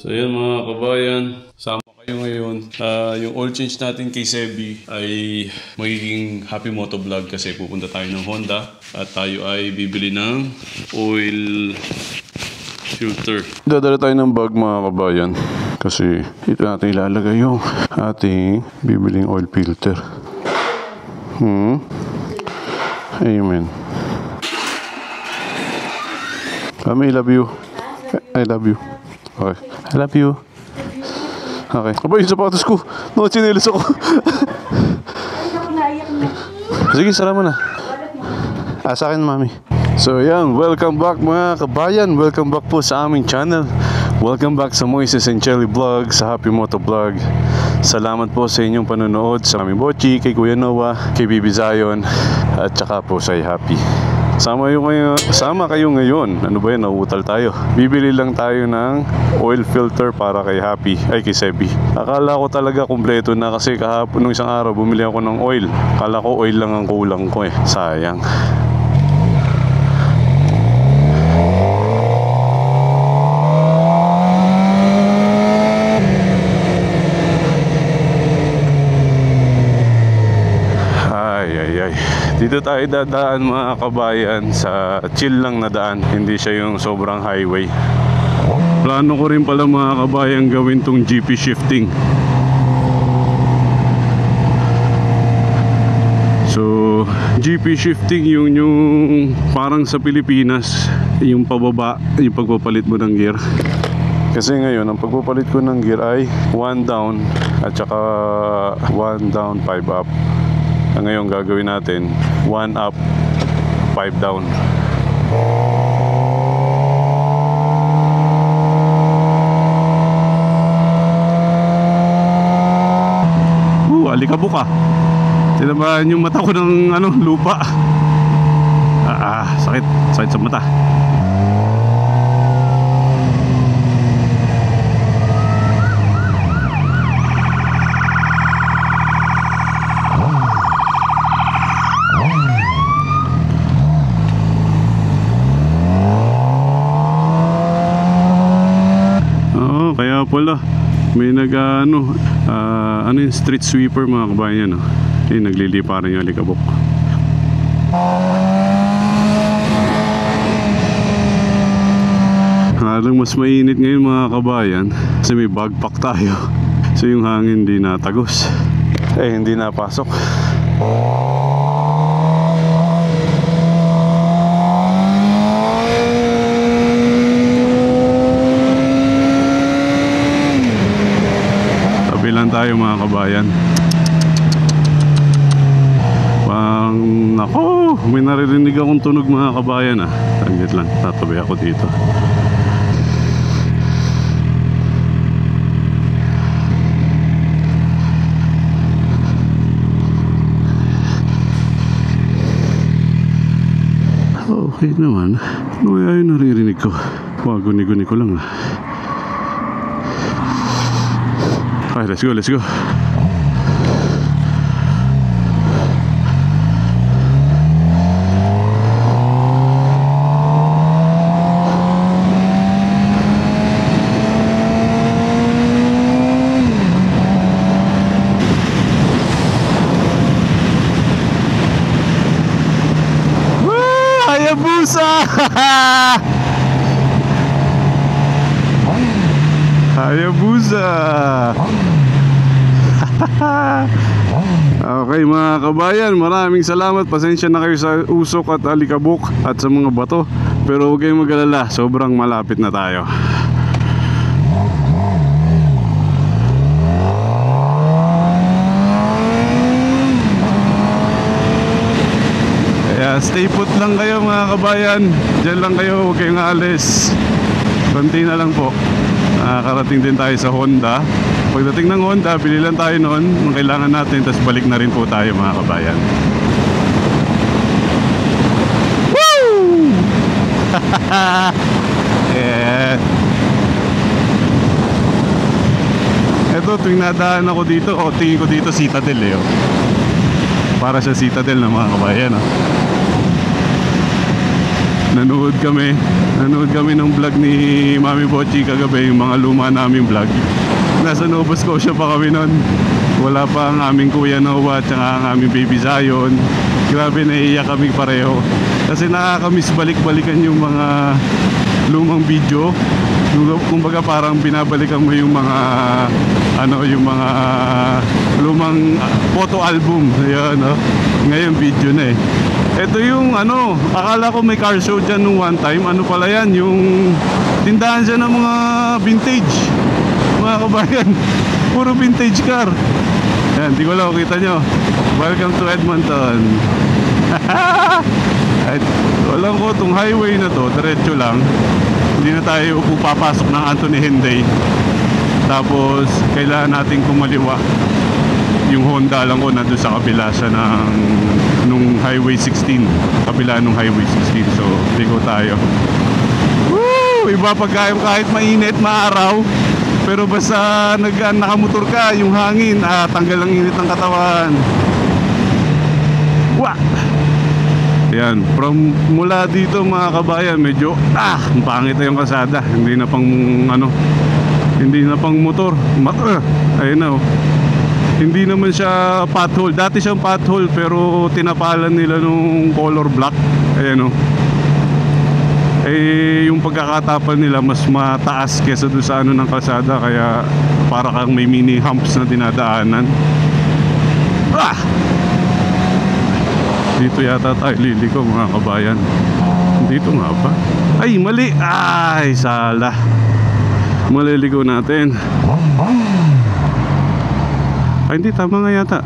So yun mga kabayan, sama kayo ngayon. Yung oil change natin kay Sebi ay magiging happy moto vlog kasi pupunta tayo ng Honda at tayo ay bibili ng oil filter. Dadala tayo ng bag mga kabayan kasi ito natin ilalagay yung ating bibiling oil filter. Amen. Mami, I love you. I love you. Okay. I love you. Okay. Aba, yung sapatos ko. Nakachinelis ako. Sige, sara mo na. Sa akin, mami. So, yan. Welcome back mga kabayan. Welcome back po sa aming channel. Welcome back sa Moises and Chelly Vlog, sa Happy Moto Vlog. Salamat po sa inyong panonood sa aming Bochi, kay Kuya Noah, kay Bibi Zion, at saka po sa Happy. Sama kayo ngayon. Ano ba yan? Nauutal tayo. Bibili lang tayo ng oil filter para kay Happy. Ay, kay Sebi. Akala ko talaga kumpleto na kasi kahapon nung isang araw bumili ako ng oil. Akala ko oil lang ang kulang ko eh. Sayang. Dito tayo dadaan mga kabayan sa chill lang na daan, hindi siya yung sobrang highway. Plano ko rin pala mga kabayan gawin tong GP shifting. So GP shifting yung parang sa Pilipinas, yung pababa, yung pagpapalit mo ng gear. Kasi ngayon ang pagpapalit ko ng gear ay 1 down at saka 1 down 5 up. Ngayon gagawin natin 1 up 5 down. Alikabok ah. Tinamaan yung mata ko ng lupa. Sakit sa mata. Wala, may yung street sweeper mga kabayan, nagliliparan yung alikabok. Halang mas mainit ngayon mga kabayan kasi may bagpack tayo, so yung hangin hindi natagos, hindi napasok. Tayo mga kabayan. Nako, may naririnig akong tunog mga kabayan Taglit lang, tatabi ako dito. Okay naman. Ano kaya yung naririnig ko? Guni-guni ko lang Okay, let's go. Hayabusa! Hayabusa! Okay mga kabayan, maraming salamat. Pasensya na kayo sa usok at alikabok at sa mga bato, pero huwag kayong mag-alala, sobrang malapit na tayo. Kaya stay put lang kayo mga kabayan. Diyan lang kayo, huwag kayong aalis. Konti na lang po. Nakakarating din tayo sa Honda. Pagdating ng Honda, bili lang tayo noon ang kailangan natin, tapos balik na rin po tayo mga kabayan. Woo! Yeah. Ito, tuwing nadaan ako dito, tingin ko dito Citadel Para sa Citadel na mga kabayan Nanood kami ng vlog ni Mami Bochi kagabi, yung mga luma naming vlog. Nasa Nova Scotia pa kami nun. Wala pa ang aming Kuya Noah at saka ang aming Baby Zion. Grabe, naiiyak kami pareho kasi nakakamiss balik-balikan yung mga lumang video. Kumbaga parang binabalikan mo yung mga yung mga lumang photo album. Ayan, ngayon video na eh. Ito yung akala ko may car show dyan nung one time. Ano pala yan, yung tindahan siya ng mga vintage, mga kabayan. Puro vintage car. Yan, di ko lang kita nyo. Welcome to Edmonton. At walang ko itong highway na to, diretso lang. Hindi na tayo pupapasok ng Anthony Henday. Tapos kailangan natin kumaliwa. Yung Honda lang ko nandun sa kabila siya nung Highway 16. Kabila nung Highway 16. So, ligo tayo. Woo! Iba pag kahit mainit, maaraw. Pero basta nakamotor ka, yung hangin, tanggal ang init ng katawan. Wah! Yan, from mula dito mga kabayan, medyo ang pangit na yung kasada. Hindi na pang motor. Ayun na Hindi naman siya pothole. Dati siyang pothole pero tinapalan nila nung color black. Ayan yung pagkakatapal nila mas mataas kesa doon sa ng kalsada, kaya para kang may mini humps na dinadaanan. Dito yata tayo liliko mga kabayan. Dito nga ba? Ay, mali! Ay, sala. Maliligo natin. Ay, hindi, tama nga yata.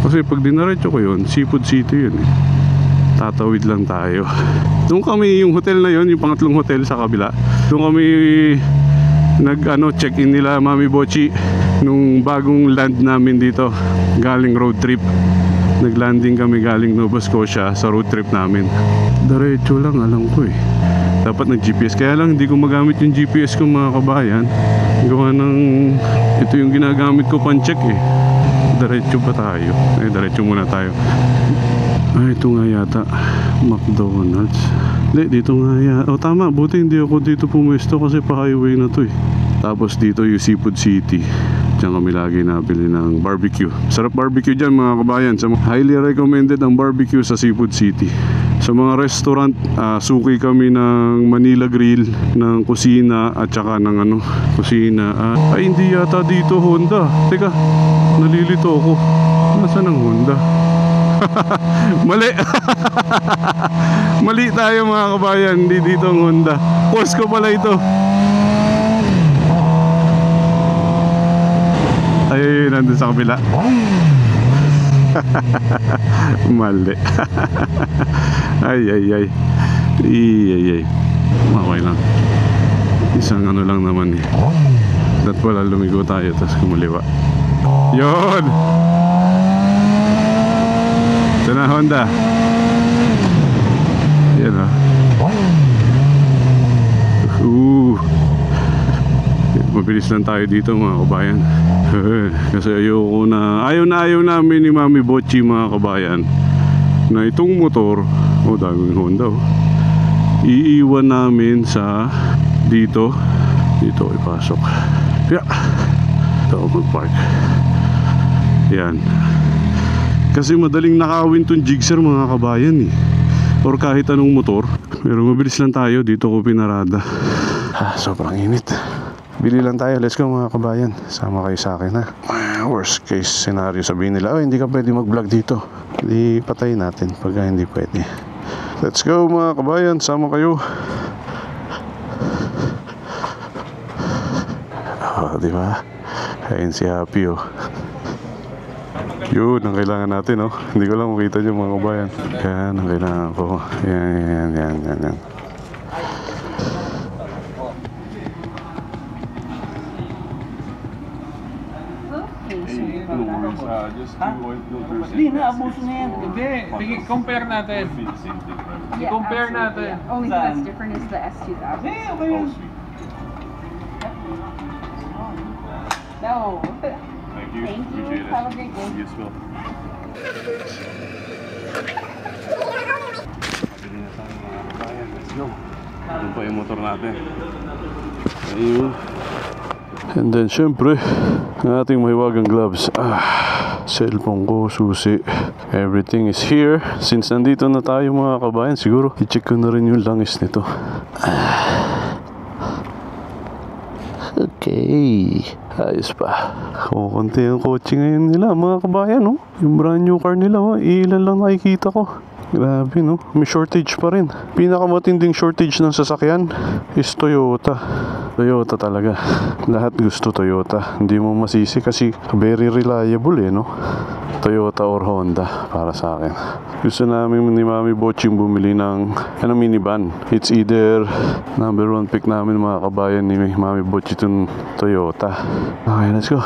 Kasi pag dinaretso ko yun, Seafood City yun eh. Tatawid lang tayo. Doon kami, yung hotel na yun, yung pangatlong hotel sa kabila. Doon kami check-in nila Mami Bochi nung bagong land namin dito, galing road trip. Naglanding kami galing Nova Scotia sa road trip namin. Diretso lang, alam ko eh. Dapat nag-GPS, kaya lang hindi ko magamit yung GPS ko mga kabayan. Gawa ng ito yung ginagamit ko pan-check eh. Diretso ba tayo? Diretso muna tayo. Ito nga yata McDonald's. Hindi, dito nga yata. Tama, buti hindi ako dito pumuesto kasi pa-highway na to eh. Tapos dito yung Seafood City. Diyan kami lagi nabili ng barbecue. Sarap barbecue dyan mga kabayan. Highly recommended ang barbecue sa Seafood City. Sa mga restaurant, suki kami ng Manila Grill, ng kusina at saka ng kusina. Ay, hindi yata dito Honda. Teka, nalilito ako. Nasaan ang Honda? Mali. Mali tayo mga kabayan. Hindi dito ang Honda. Costco pala ito. Ay, nandun sa kabila. Mali. Ay. Okay lang. Isang lang naman eh. Dat pala lumigo tayo tapos kumaliwa. Yun. Ito na Honda. Yan mabilis lang tayo dito mga kabayan. Kasi ayaw namin ni Mami Bochi mga kabayan na itong motor, daming Honda iiwan namin sa dito ipasok. Ito mag-park. Yan. Kasi madaling nakawin tong Gixxer mga kabayan eh, or kahit anong motor. Pero mabilis lang tayo, dito ko pinarada. Sobrang init. Bili lang tayo, let's go mga kabayan. Sama kayo sa akin worst case scenario, sabihin nila hindi ka pwede mag-vlog dito, hindi patayin natin pagka hindi pwede. Let's go mga kabayan, sama kayo. Diba? Ayun si Happy Yun ang kailangan natin Hindi ko lang makita nyo mga kabayan. Yan ang kailangan ko. Yan. Hindi na, abuso na yan. Hindi, compare natin. I-compare natin. Only thing that's different is the S2000. Okay yun. No. Thank you. Thank you. Appreciate it. Have a great day. Yes, well. go. Doon pa yung motor natin. Ayun. And then syempre, ang ating mahiwagang gloves. Cellphone ko, susi. Everything is here. Since nandito na tayo mga kabayan, siguro i-check ko na rin yung langis nito. Okay. Ayos pa. Kukunti ang kotse ngayon nila mga kabayan, no? Yung brand new car nila, ilan lang nakikita ko. Grabe, no? May shortage pa rin. Pinakamatinding shortage ng sasakyan is Toyota. Toyota talaga. Lahat gusto Toyota. Hindi mo masisi kasi very reliable no? Toyota or Honda para sa akin. Gusto namin ni Mami Boching bumili ng minivan. It's either number 1 pick namin mga kabayan ni Mami Boching itong Toyota. Okay, let's go.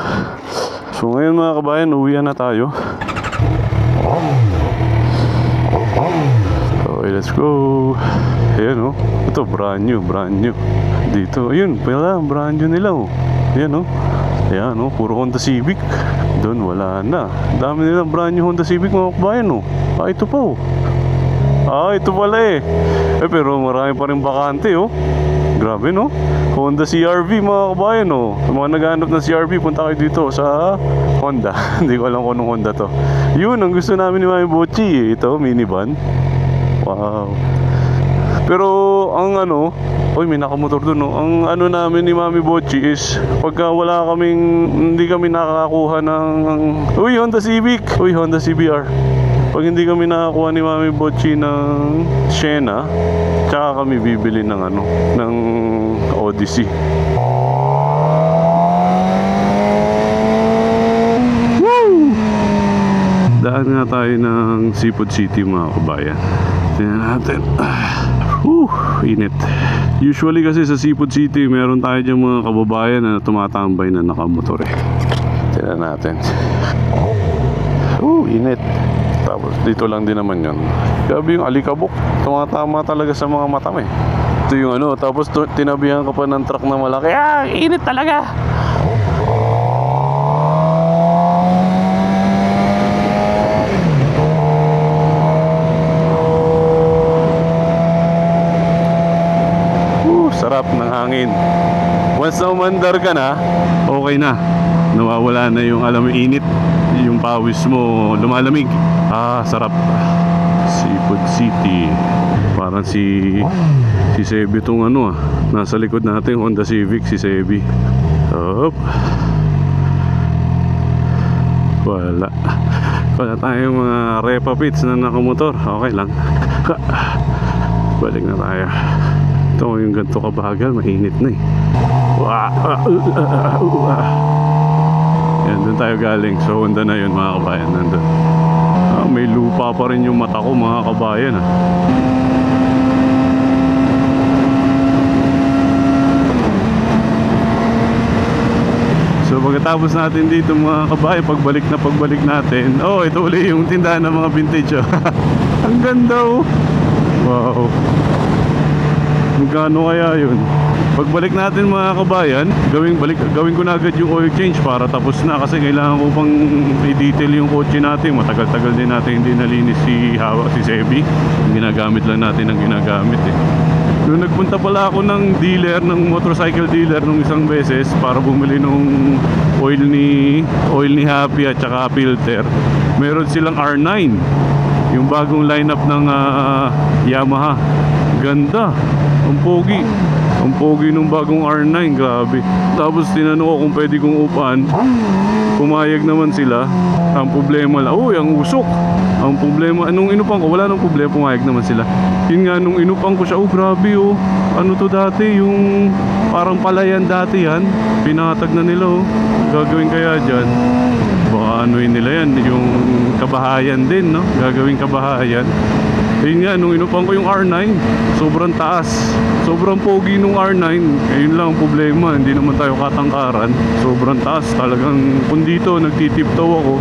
So ngayon mga kabayan, uwian na tayo. Okay, let's go. Ayan ito brand new dito, ayun pala brand new nila ayan ayan puro Honda Civic. Doon wala na, dami nilang brand new Honda Civic mga kabayan ito pa ito pala pero marami pa rin bakante grabe Honda CR-V mga kabayan sa mga naghahanap ng CR-V, punta kayo dito sa Honda. Hindi ko alam kung anong Honda to. Yun ang gusto namin ni Mami Bochi, ito minivan. Wow. Pero ang may nakamotor dun Ang namin ni Mami Bochi is pagka hindi kami nakakakuha ng Honda Civic, Honda CBR. Pag hindi kami nakakuha ni Mami Bochi ng Sienna, tsaka kami bibili ng ng Odyssey. Woo! Daan nga tayo ng Seafood City mga kabayan. Tingnan natin. Init. Usually kasi sa Seafood City meron tayo dyan mga kababayan na tumatambay na nakamotor Tingnan natin. Init. Tapos dito lang din naman yun. Grabe yung alikabok. Tumatama talaga sa mga mata mo Ito yung tapos tinabihan ka pa ng truck na malaki. Init talaga. Sarap ng hangin. Once na umandar ka na, okay na. Nawawala na yung init. Yung pawis mo lumalamig. Sarap. Seafood City. Parang si Sebi itong nasa likod natin, Honda Civic, si Sebi. Wala tayong mga repa pits na nakamotor. Okay lang. Balik na tayo. Ito yung ganito kabagal, mainit na Yan, doon tayo galing. So Honda na yun mga kabayan. Nandun. May lupa pa rin yung mata ko mga kabayan So pagkatapos natin dito mga kabayan, pagbalik natin, ito ulit yung tindahan ng mga vintage Ang ganda Wow. Magkano kaya yun? Pagbalik natin mga kabayan, gawin ko na agad yung oil change para tapos na, kasi kailangan ko pang i-detail yung kotse natin. Matagal-tagal din natin hindi nalinis si Sebi. Ginagamit lang natin ang ginagamit Noong nagpunta pala ako ng motorcycle dealer nung isang beses para bumili nung oil ni Happy at saka filter. Meron silang R9, yung bagong lineup ng Yamaha. Ganda. Ang pogi nung bagong R9, grabe. Tapos tinanong ko kung pwede kong upan. Pumayag naman sila. Ang problema lang, ang usok. Ang problema, nung inupan ko, wala nang problema, pumayag naman sila. Yun nga, nung inupan ko siya, grabe Ano to dati, yung parang palayan dati yan. Pinatag na nila Gagawin kaya dyan. Baka nila yan, yung kabahayan din, Gagawin kabahayan. Ayun nga, nung inupan ko yung R9, sobrang taas. Sobrang pogi nung R9. Ayun lang ang problema, hindi naman tayo katangkaran. Sobrang taas, talagang kung dito nagtitiptoe ako,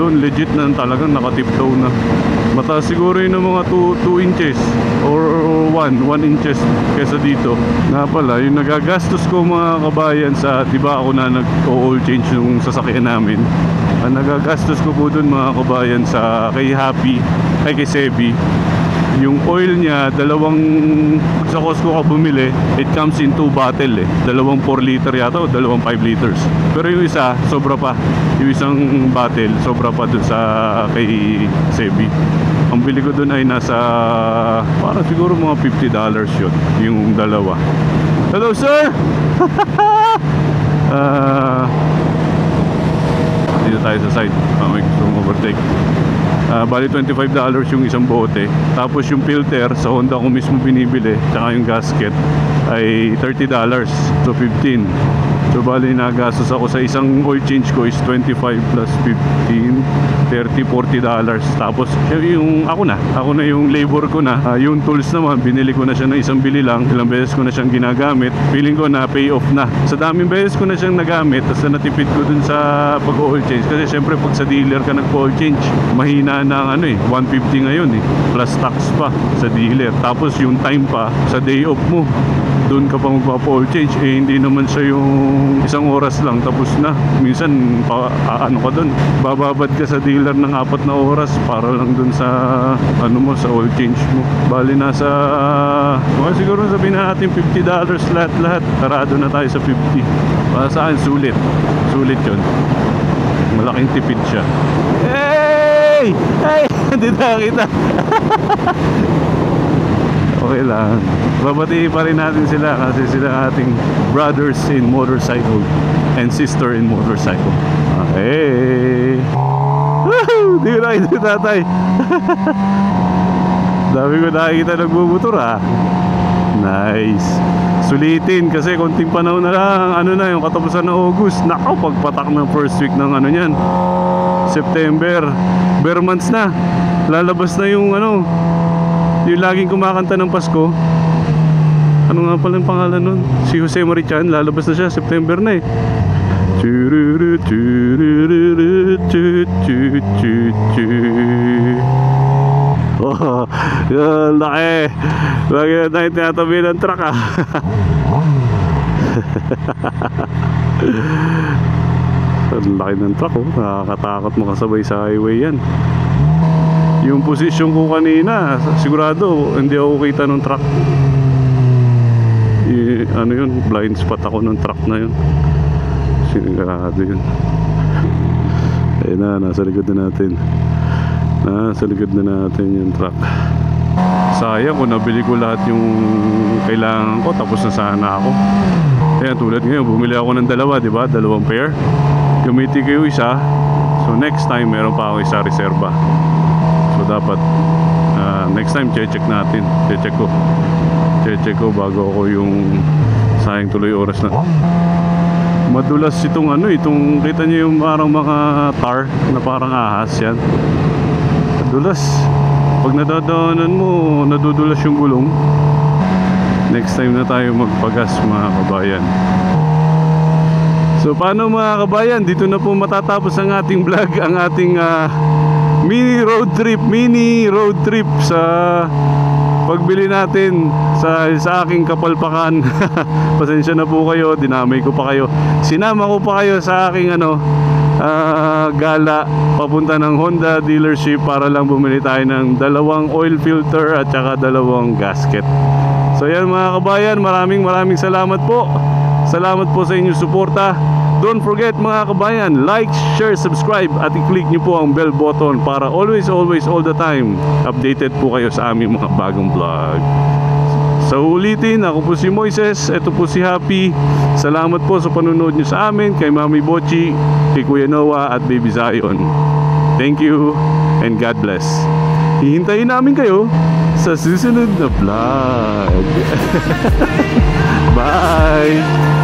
doon legit na talagang nakatiptoe na. Mataas siguro yun ng mga 2 inches or 1 inches kesa dito. Nga pala, yung nagagastos ko mga kabayan sa, diba ako na nag-oil change nung sasakyan namin. Ang nagagastos ko po dun mga kabayan sa kay Happy, kay Sebi, Yung oil niya, dalawang, sa Costco ka bumili, it comes in 2 bottle eh. Dalawang 4 liter yata o dalawang 5 liters. Pero yung isa, sobra pa. Yung isang bottle, sobra pa dun sa kay Sebi. Ang bili ko dun ay nasa, parang siguro mga $50 yun, yung dalawa. Hello sir! Dito tayo sa side. May gusto mong overtake. Bali $25 yung isang bote. Tapos yung filter sa Honda ko mismo binibili, tsaka yung gasket ay $30. So 15. So bali nagastos ako sa isang oil change ko is 25 plus 15, $30, $40. Tapos yung ako na yung labor ko na. Yung tools naman binili ko na siya ng isang bili lang. Ilang beses ko na siyang ginagamit. Feeling ko na pay off na. Sa daming beses ko na siyang nagamit, tapos natipid ko dun sa pag-oil change. Kasi syempre pag sa dealer ka nag-oil change, mahina na ng $150 ngayon eh. Plus tax pa sa dealer. Tapos yung time pa sa day off mo, doon ka pa magpapa-oil change. Eh hindi naman siya yung isang oras lang tapos na. Minsan ano ka doon, bababad ka sa dealer ng 4 na oras para lang doon sa ano mo, sa oil change mo. Bali nasa siguro sabihin natin $50 lahat. Tarado na tayo sa 50. Para sa akin sulit yun. Malaking tipid siya. Hey! Hindi nakakita. Okay lang. Babatiin pa rin natin sila kasi sila ating brothers in motorcycle and sister in motorcycle. Okay. Woohoo! Di ko nakita tatay. Dami ko nakikita nagbubutor ha. Nice. Sulitin kasi konting panahon na lang. Ano na yung katapusan ng August. Nako, pagpatak ng first week ng ano yan, September. Bare months na. Lalabas na yung yung laging kumakanta ng Pasko. Ano nga pala yung pangalan nun? Si Jose Marichan, lalabas na siya, September na eh. Oh, yun, laki. Lagi na tayo tinatabi ng truck ah. Ang laki ng truck oh. Nakakatakot makasabay sa highway yan. Yung posisyon ko kanina, sigurado hindi ako kita ng truck. Ano yun, blind spot ako ng truck na yun. Sigurado yun. Ayun na, nasa likod na natin. Nasa likod na natin yung truck. Sayang kung nabili ko lahat yung kailangan ko, tapos na sana ako. Kaya tulad ngayon, bumili ako ng dalawa, di ba? Dalawang pair. Gamitin ko yung isa. So next time, meron pa ako isa reserva. So dapat next time check natin. Check ko bago ako yung sayang tuloy oras na. Madulas itong itong kita niyo yung parang mga tar na parang ahas yan. Madulas. Pag nadadaanan mo, nadudulas yung gulong. Next time na tayo magpagas mga kabayan. So paano mga kabayan, dito na po matatapos ang ating vlog, ang ating mini road trip sa pagbili natin sa aking kapalpakan. Pasensya na po kayo, dinamay ko pa kayo. Sinama ko pa kayo sa aking gala papunta ng Honda dealership para lang bumili tayo ng 2 oil filter at saka 2 gasket. So yan mga kabayan, maraming salamat po. Salamat po sa inyong suporta. Don't forget mga kabayan, like, share, subscribe at i-click nyo po ang bell button para always, all the time updated po kayo sa aming mga bagong vlog. Sa ulitin, ako po si Moises, ito po si Happy. Salamat po sa panunod nyo sa amin, kay Mami Bochi, kay Kuya Noah at Baby Zion. Thank you and God bless. Hihintayin namin kayo sa susunod na vlog. Bye!